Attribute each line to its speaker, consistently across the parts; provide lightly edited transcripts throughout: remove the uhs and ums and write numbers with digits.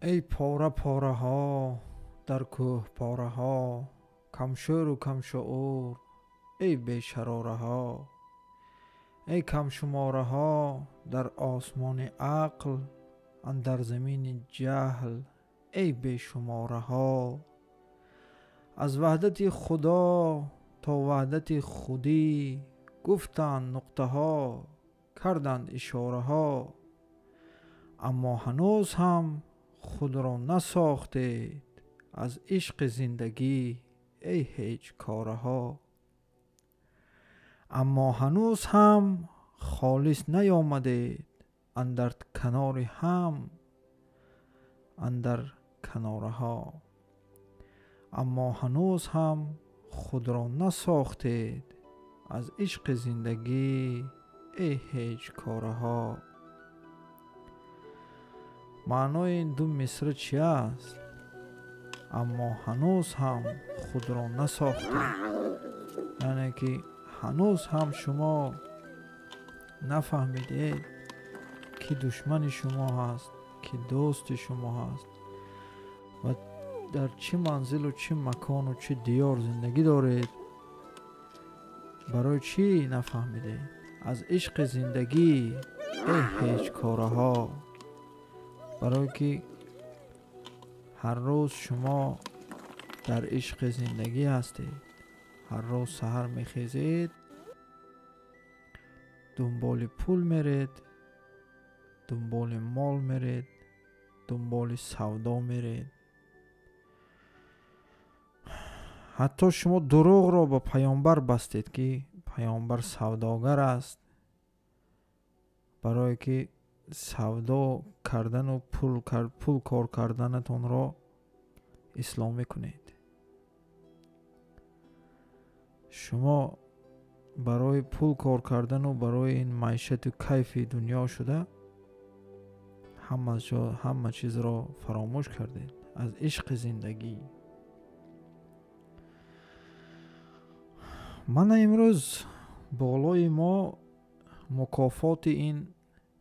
Speaker 1: ای پاره پاره ها در کوه پاره ها، کم شور و کم شعور، ای بی شراره ها. ای کم شماره ها در آسمان عقل، اندر زمین جهل، ای بی شماره ها. از وحدت خدا تا وحدت خودی، گفتند نقطه ها، کردند اشاره ها. اما هنوز هم خود را نساختید، از عشق زندگی ای هیچ کاره ها. اما هنوز هم خالص نیامدید، اندر کنار هم، اندر کناره ها. اما هنوز هم خود را نساختید، از عشق زندگی ای هیچ کاره ها. معنای این دو مصرع چی است؟ اما هنوز هم خود را نساختید، یعنی که هنوز هم شما نفهمیدید که دشمن شما هست، که دوست شما هست و در چه منزل و چه مکان و چه دیار زندگی دارید. برای چی نفهمیدید؟ از عشق زندگی ای هیچ کاره ها. برای که هر روز شما در عشق زندگی هستید. هر روز سحر میخیزید، دنبال پول میرید، دنبال مال میرید، دنبال سودا میرید. حتی شما دروغ را به پیامبر بستید که پیامبر سوداگر است، برای که سودا کردن و پول کار کردنتون را اسلامی کنید. شما برای پول کار کردن و برای این معیشت و کیف دنیا شده همه چیز را فراموش کردید، از عشق زندگی. من امروز بالای ما مکافات این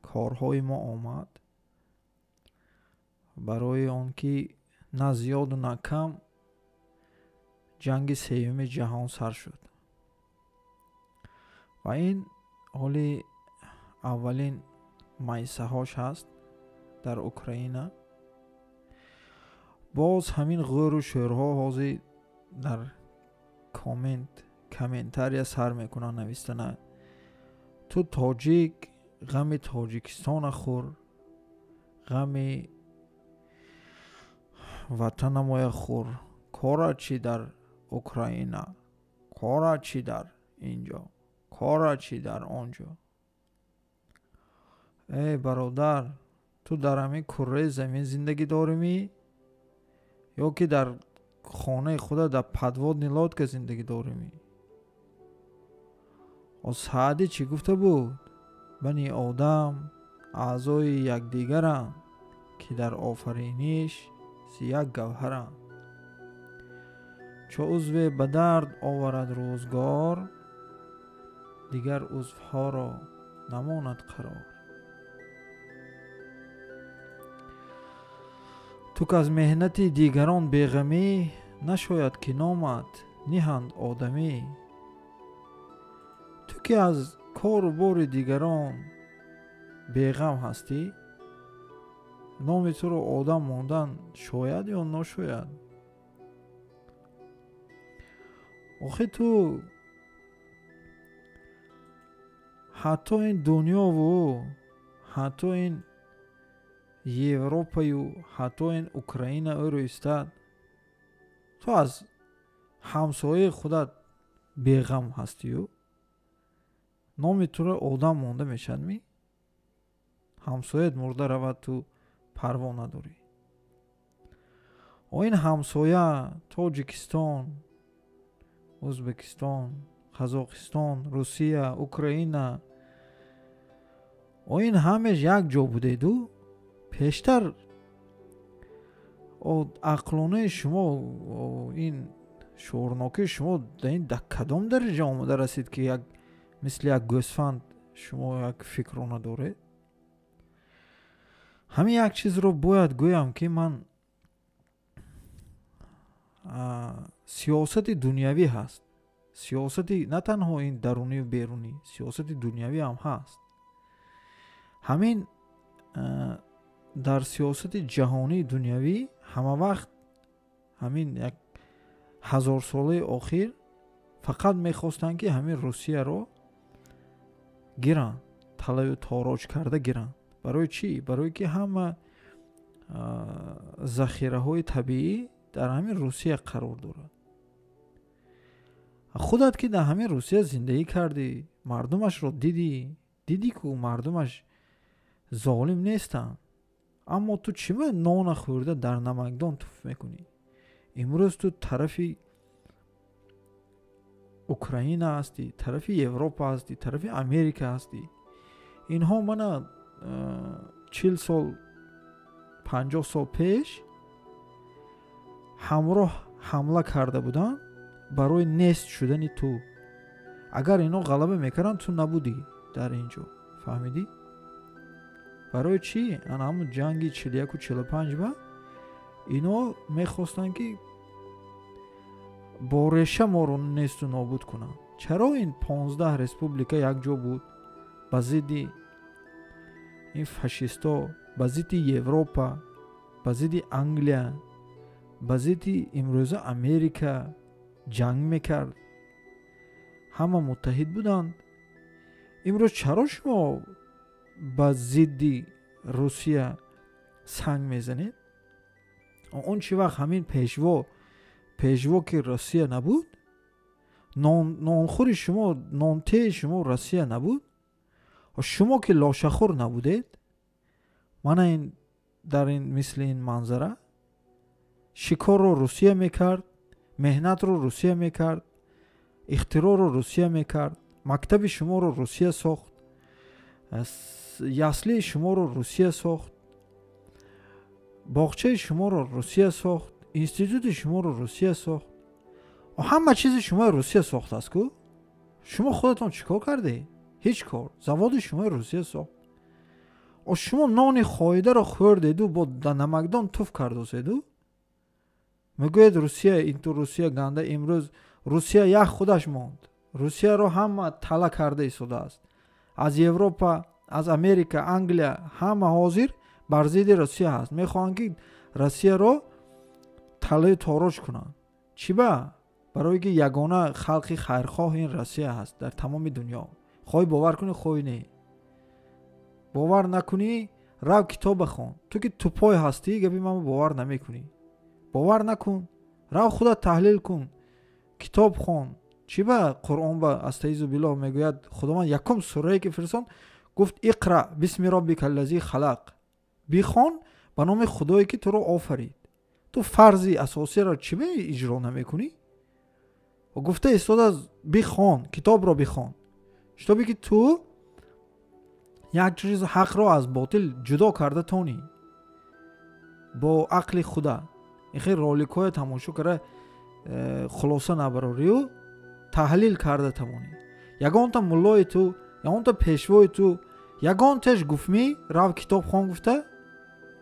Speaker 1: کارهای ما آمد، برای آنکه نه زیاد و نه کم جنگ سوم جهان سر شد و این حالی اولین مایسه هاش هست در اوکراین. باز همین غور و شعرها حاضی در کامنتاری سر میکنن نوشتن تو تاجیک غم تاجیکستان خور، غم وطن ما خور. کارا چی در اوکراین، کارا چی در اینجا، کارا چی در آنجا. ای برادر، تو در همین کره زمین زندگی دارمی یا که در خانه خدا در پدواد نیلاد که زندگی دارمی؟ و سعدی چی گفته بود؟ بنی آدم اعضای یکدیگرند که در آفرینش یک گوهرند. چو عضو به درد آورد روزگار، دیگر عضوها را نماند قرار. تو که از مهنت دیگران بیغمی، نشاید که نامت نهند آدمی. تو که از کار و بار دیگران بیغم هستی، نام تو رو آدم ماندن شاید یا نشاید. آخه تو حتی این دنیا و حتی این یوروپا و حتی این اوکراین او رو استاد، تو از همسایه خودت بیغم هستی و نام تو رو آدم مانده میشن می؟ همسایت مرده رود تو پروا نداری. و این همسایه تاجیکستان، ازبکستان، قزاقستان، روسیه، اوکراین، و این همش یک جا بوده دو پیشتر عقلانه شما و این شعورناکی شما در این کدام درجه آمده رسید که یک مثل یک گوسفند شما یک فکر رو نداره؟ ҳамин як чизро бояд гӯям ки ман сиёсати дунявӣ ҳаст. Сиёсати на танҳо ин дарунию берунӣ, сиёсати дунявӣ ҳам ҳаст. ҳамин дар сиёсати ҷаҳонии дунявӣ ҳамавақт ҳамин як ҳазорсолаи охир фақат мехостанд ки ҳамин Русияро гиранд, талаю тороҷ карда гиранд. барои чӣ? Барое ки ҳама захираҳои табиӣ дар ҳамин Русия қарор дорад. худат ки дар ҳамин Русия зиндагӣ кардӣ, мардумашро дидӣ ку мардумаш золим нестанд. аммо ту чӣ бояд нона хӯрда дар намакдон туф мекунӣ? имрӯз ту тарафи Украина ҳастӣ, тарафи Европа ҳастӣ, тарафи Америка ҳастӣ. инҳо мана 40 сол 50 сол пеш ҳамроҳ ҳамла карда буданд барои нест шудани ту. агар инҳо ғалаба мекарданд, ту набудӣ дар ин ҷо. фаҳмидӣ? барои чӣ? ана ҳамун ҷанги 41 45 ба инҳо мехостанд ки бо реша моро несту нобуд кунанд. чаро ин 15 республика якҷо буд ба зидди ин фашисто, ба зидди Европа, ба зидди Англия, ба зидди имрӯза Америка ҷанг мекард. ҳама муттаҳид буданд. имрӯз чаро шумо ба зидди Русия санг мезанед? он чӣ вақт ҳамин пешво ки Русия набуд, нонхӯри шумо, нонтеи шумо Русия набуд, шумо ки лошахӯр набудед. мана ин дар ин мисли ин манзара шикорро Русия мекард, меҳнатро Русия мекард, ихтироро Русия мекард, мактаби шуморо Русия сохт, яслии шуморо Русия сохт, боғчаи шуморо Русия сохт, институти шуморо Русия сохт. ҳама чизи шумо Русия сохтааст ку? шумо худатон чӣ кор кардед? ҳеҷ кор. заводи шумо Русия сохт. шумо нони хоидаро хӯрдеду бо намакдон туф кардоседу? мегӯед Русия инту Русия ганда. имрӯз Русия як худаш монд. Русияро ҳама тала карда истодааст. аз Европа, аз Америка, Англия ҳама ҳозир бар зидди Русия ҳаст. мехоҳанд ки Русияро талаи тороҷ кунанд. чӣ ба? барое ки ягона халқи хайрхоҳ ин Русия ҳаст дар тамоми дунё. хоҳӣ бовар кунӣ, хоҳӣ не. бовар накунӣ, рав китоб бахон. ту ки тупой ҳастӣ, габи ман бовар намекунӣ. бовар накун, рав худат таҳлил кун, китоб хон. чӣ ба? Қуръон ба астаизу биллоҳ мегӯяд, худованд якум сурае ки фирсон гуфт иқра бисми роббика аллази халақ. бихон ба номи худое ки туро офарид. ту фарзи асосиро чӣ ба иҷро намекунӣ? гуфта истода бихон, китобро бихон. шутобе ки ту як чиз ҳақро аз ботил ҷудо карда тонӣ бо ақли худа. ихе роликҳоя тамошо кара хулоса набарорию таҳлил карда тамонӣ. ягонта муллои ту, ягонта пешвои ту, ягонташ гуфмӣ рав китоб хон гуфта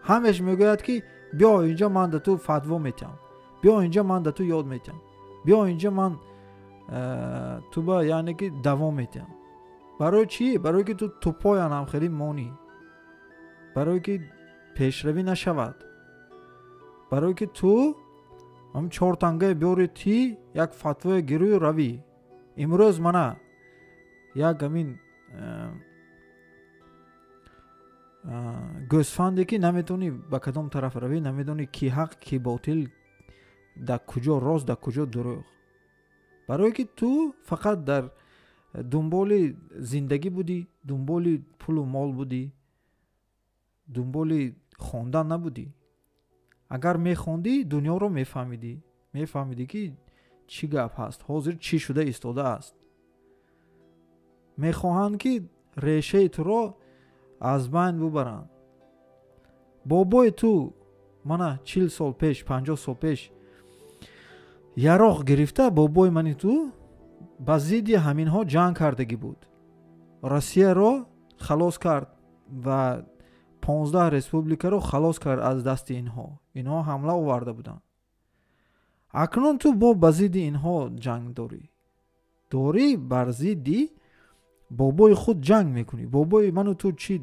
Speaker 1: ҳамеш мегӯяд ки биё инҷа ман да ту фатво метиҳам, биё инҷа ман да ту ёд метиҳам, биё инҷа ман ту ба яъне ки давом метиҳам. барои чӣ? барое ки ту тупой анамхелӣ монӣ, барое ки пешравӣ нашавад, барое ки ту ҳам чортангаи биёри ти як фатвое гирӯю равӣ. имрӯз мана як амин гӯсфанде ки наметавонӣ ба кадом тараф равӣ, намедонӣ ки ҳақ ки ботил, дар куҷо рост, дар куҷо дурӯғ. барое ки ту фақат дар дунболи зиндагӣ будӣ, дунболи пулу мол будӣ, дунболи хондан набудӣ. агар мехондӣ, дунёро мефаҳмидӣ ки чӣ гап ҳаст, ҳозир чӣ шуда истодааст. мехоҳанд ки решаи туро аз байн бубаранд. бобои ту мана 40 сол пеш, 50 сол пеш яроқ гирифта, бобои мани ту ба зидди ҳаминҳо ҷанг кардагӣ буд. Русияро халос кард ва 15 республикаро халос кард аз дасти инҳо. Инҳо ҳамла оварда буданд. акнун ту бо ба зидди инҳо ҷанг дорӣ бар зидди бобои худ ҷанг мекунӣ. Бобои ману ту чӣ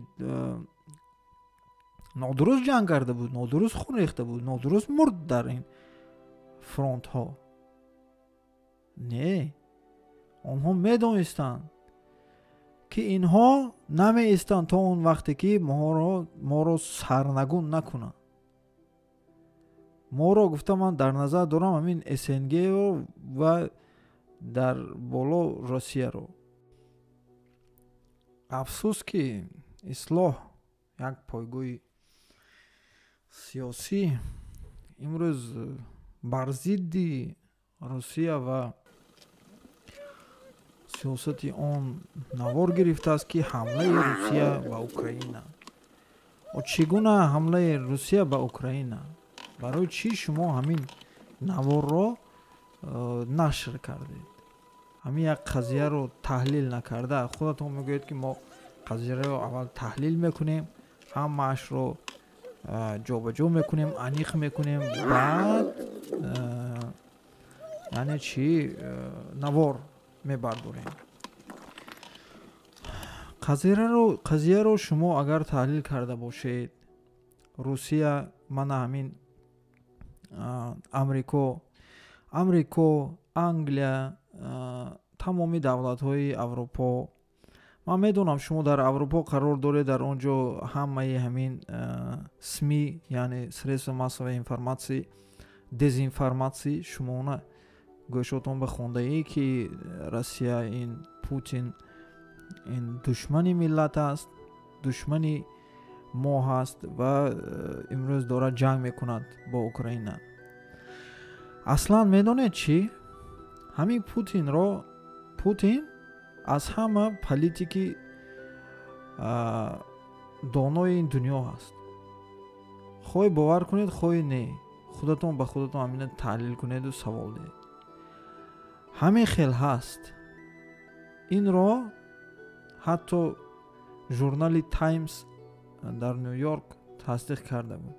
Speaker 1: нодуруст ҷанг карда буд, нодуруст хун рехта буд, нодуруст мурд дар ин фронтҳо? Не, онҳо медонистанд ки инҳо намеистанд то он вақте ки моро сарнагун накунанд. моро гуфта ман дар назар дорам ҳамин СНГ-ро ва дар боло Россияро. афсус ки ислоҳ як пойгои сиёсӣ имрӯз бар зидди Россия ва сиёсати он навор гирифтааст ки ҳамлаи Русия ба Украина. чӣ гуна ҳамлаи Русия ба Украина? барои чӣ шумо ҳамин наворро нашр кардед? ҳамин як қазияро таҳлил накарда худатон мегӯед ки мо қазияро аввал таҳлил мекунем, ҳамаашро ҷобаҷо мекунем, аниқ мекунем, баъд яъне чӣ навор мебардорем. қазияро шумо агар таҳлил карда бошед, Русия мана ҳамин амрико, Англия, тамоми давлатҳои Аврупо, ман медонам шумо дар Аврупо қарор доред, дар он ҷо ҳамаи ҳамин СМИ яъне средства массоваи информатсия, дезинформатсия, шумо на гӯшотон ба хондаӣ ки Россия ин Путин ин душмани миллат аст, душмани мо ҳаст ва имрӯз дора ҷанг мекунад бо Украина. аслан медонед чӣ? ҳамин Путин аз ҳама политики донои ин дунё ҳаст. хоҳе бовар кунед, хоҳе не. худатон ба худатон ҳамина таҳлил кунеду савол диҳед. ҳамин хел ҳаст. инро ҳатто журнали Таймс дар Нью-Йорк тасдиқ карда буд.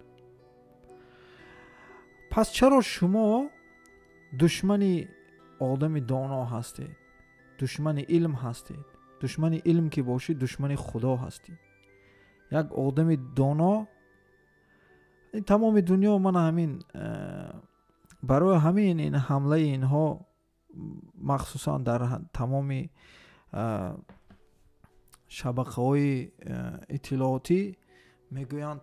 Speaker 1: пас чаро шумо душмани одами доно ҳастед? душмани илм ҳастед? душмани илм ки бошид, душмани худо ҳастед. як одами доно тамоми дунё мана ҳамин барои ҳамин ин ҳамлаи инҳо махсусан дар тамоми шабақаҳои иттилоотӣ мегӯянд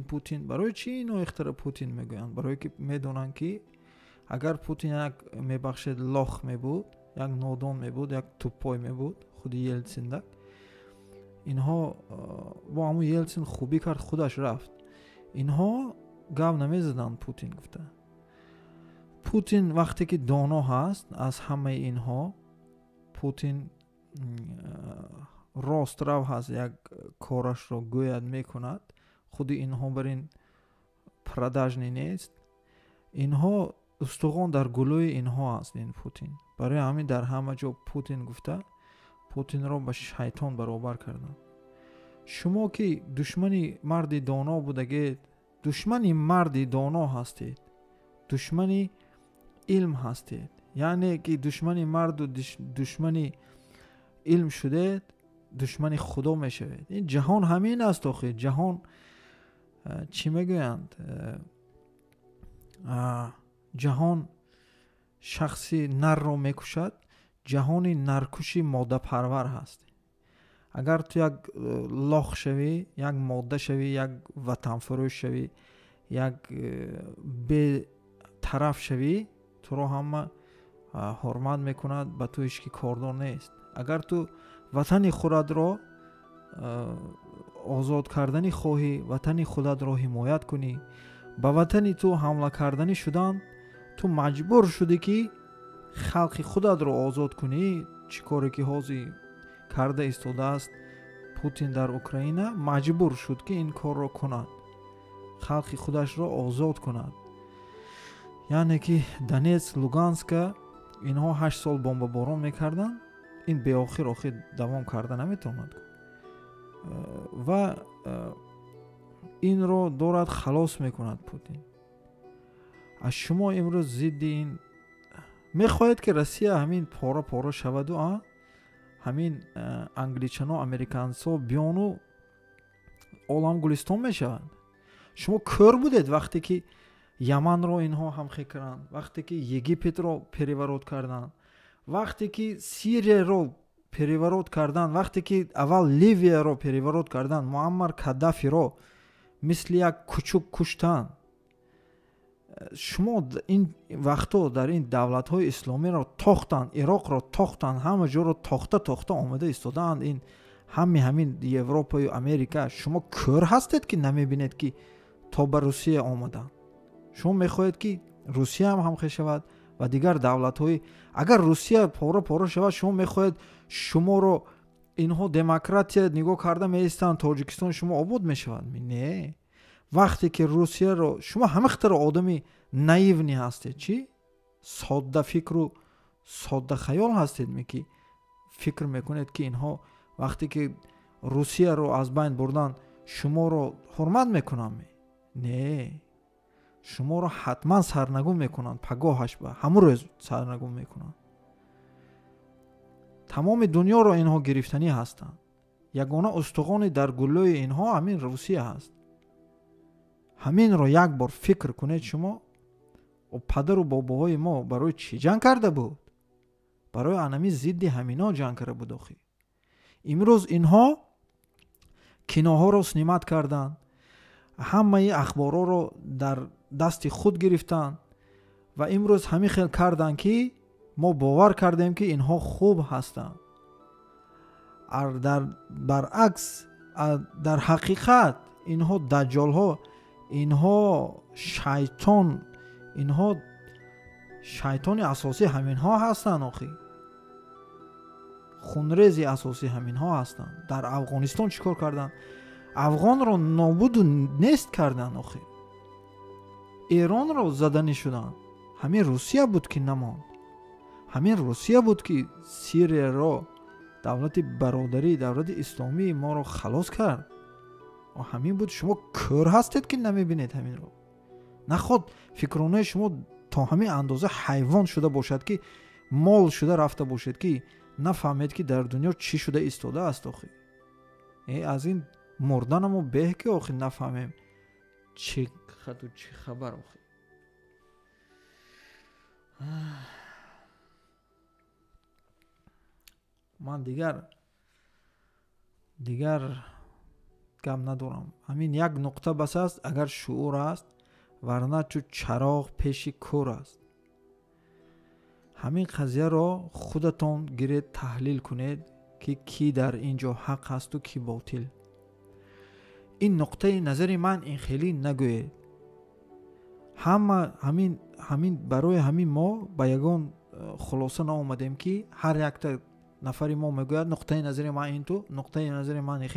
Speaker 1: Путин. барои чӣ ино ихтира Путин мегӯянд? барое ки медонанд ки агар Путин як мебахшед лох мебуд, як нодон мебуд, як туппой мебуд, худи Елсиндак, инҳо бо ҳамун Елсин хубӣ кард, худаш рафт, инҳо гап намезаданд. Путин гуфта. Путин вақте ки доно ҳаст аз ҳамаи инҳо, Путин рострав ҳаст, як корашро гӯяд мекунад, худи инҳо бар ин продажни нест. инҳо устуғон дар гулӯи инҳо аст ин Путин. барои ҳамин дар ҳама ҷо Путин гуфта, Путинро ба шайтон баробар карданд. шумо ки душмани марди доно будагед, душмани марди доно ҳастед, душмани илм ҳастед, яъне ки душмани марду душмани илм шудед, душмани худо мешавед. ин ҷаҳон ҳамин аст. охир ҷаҳон чӣ мегӯянд? ҷаҳон шахси нарро мекушад. ҷаҳони наркуши моддапарвар ҳаст. агар ту як лох шавӣ, як модда шавӣ, як ватанфурӯш шавӣ, як бетараф шавӣ, туро ҳама ҳурмат мекунад, ба ту ҳеч ки кордор нест. агар ту ватани худро озод кардани хоҳӣ, ватани худро ҳимоят кунӣ, ба ватани ту ҳамла кардани шудан, ту маҷбур шудӣ ки халқи худро озод кунӣ. чӣ коре ки ҳозир карда истодааст Путин дар Украина, маҷбур шуд ки ин корро кунад, халқи худашро озод кунад. яъне ки Донецк, Луганска инҳо 8 сол бомбаборон мекарданд. ин беохир давом карда наметавонад. ва اینро دارد خلاص میکند پوتین. از شما امروز ضد این میخواهید که روسیه همین پاره پاره شود و همین انگلیچان و امریکانسا بیان و عالم گلستان میشوند. شما کور بودید وقتی که یمن رو اینها همخی کردن، وقتی که یگیپت رو پریورود کردن، وقتی که سیریه رو پریورود کردن، وقتی که اول لیویه رو پریورود کردن، معمر کدافی رو مثل یک کوچک کشتن. شما این وقتا در این دولت های اسلامی رو تاختن، عراق رو تاختن، همه جا رو تاخته آمده ایستادند. این همین اروپا و امریکا. شما کور هستید که نمیبینید که تا به روسیه آمدن. شما میخواهید که روسیه هم همخی شود و دیگر دولت های. اگر روسیه پاره شود، شما میخواهید شما رو اینها دموکراتی نگاه کرده میستن، تاجیکستان شما آباد میشود. نه، وقتی که روسیه رو شما همختر آدمی نایونی هستید، چی؟ ساده فکر و ساده خیال هستید، میکی فکر میکنید که اینها وقتی که روسیه رو از بین بردن شما رو حرمت میکنن. نه، شما رو حتما سرنگون میکنن، پگاهش به همون روز سرنگون میکنن. تمام دنیا رو اینها گرفتنی هستن. یگانه استخوان در گلوی اینها همین روسیه هست. همین رو یک بار فکر کنید شما. و پدر و باباهای ما برای چی جنگ کرده بود؟ برای انمی ضد همینا جنگ کرده بود. آخی امروز اینها کیناها رو سنیمت کردن، همه اخبارا رو در دست خود گرفتن و امروز همین خیل کردن که ما باور کردیم که اینها خوب هستن. برعکس در حقیقت اینها دجال ها، اینها شیطان اساسی همین ها هستن. آخی خونریزی اساسی همین ها هستن. در افغانستان چیکار کردن؟ افغان رو نابود و نیست کردن. آخی ایران رو زدنی شدن. همین روسیه بود که نماند. همین روسیه بود که سیریه رو، دولت برادری، دولت اسلامی ما رو خلاص کرد. و همین بود. شما کور هستید که نمیبینید همین رو. نخود فکرانه شما تا همین اندازه حیوان شده باشد که مال شده رفته باشد که نفهمید که در دنیا چی شده ایستاده است. آخی از این مردنمو به که آخی نفهمیم چی خط و چی خبر. آخی من دیگر گم ندارم. همین یک نقطه بس است. اگر شعور است، ورنه چو چراغ پیش کور است. همین قضیه را خودتان گیرید، تحلیل کنید که کی در اینجا حق هست و کی باطل. این نقطه نظر من این خیلی نگوید. همین برای همین ما با یگان خلاصه نآمدیم که هر یک تا نفری ما میگوید نقطه نظر من این تو، نقطه نظر من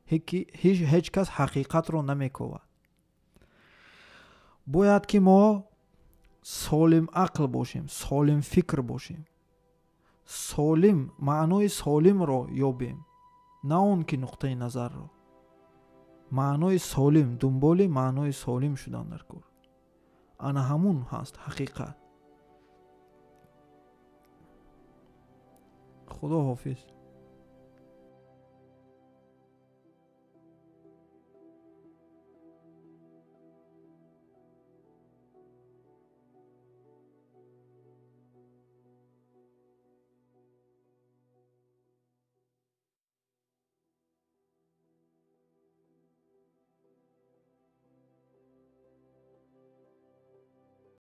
Speaker 1: هیچ کس حقیقت رو نمیکوید. باید که ما سالم عقل باشیم، سالم فکر باشیم، سالم معنای سالم رو یابیم، نه اون که نقطه نظر رو. معنای سالم، دنبال معنای سالم شدن در کار. انا همون هست حقیقت. خدا حافظ.